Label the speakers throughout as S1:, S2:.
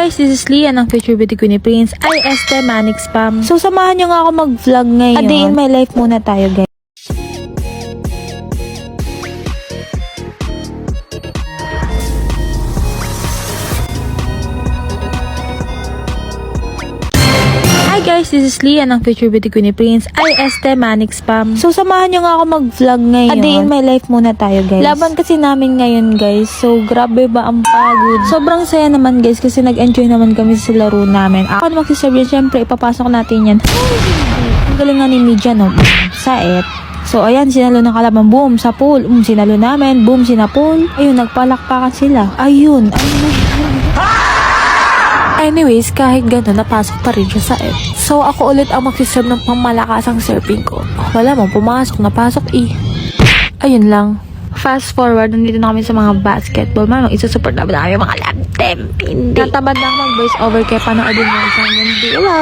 S1: guys, this is Leah ng Future Beauty Queen ni Prince. Ay, Este Manic Spam. So, samahan nyo nga ako mag-vlog ngayon. A day in my life muna tayo, guys. Hi guys, this is Leah ng Future Beauty Queen ni Prince. Ay, Este Manic Spam. So, samahan nyo nga ako mag-vlog ngayon. A day in my life muna tayo, guys. Laban kasi namin ngayon, guys. So, grabe ba ang pagod. Sobrang saya naman, guys, kasi nag-enjoy naman kami sa laro namin. Ako na magsiserve yan, syempre, ipapasok natin yan. Ang galing nga ni Media, no? Saet. So, ayan, sinalo ng kalaban. Boom, sa pool. Sinalo namin. Boom, sinapol. Ayun, nagpalakpakan sila. Ayun, anyways, kahit gano'n, napasok pa rin siya sa F. So, ako ulit ang magsiserve ng pamamakasang surfing ko. Wala mo, pumasok, napasok Ayun lang. Fast forward, nandito na kami sa mga basketball. Mamang isusupport namin yung mga lab team. Hindi. Natamad lang mag-voice over kaya panoodin mo isang mundi. Hello!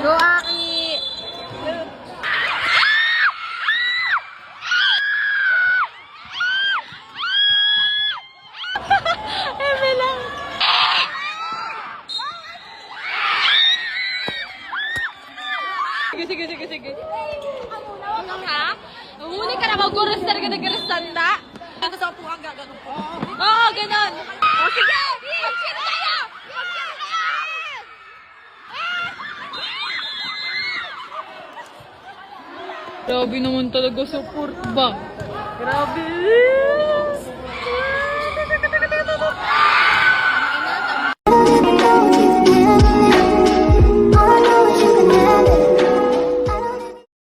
S2: Go, Aki! Eme lang. Sige. Ano ha? Umuni ka na mag-gurestar ka nag-restanda? Gusto ko po kang gagawin po. Oo, ganon. O sige! Mag-share tayo! Grabe naman talaga support ba? Grabe!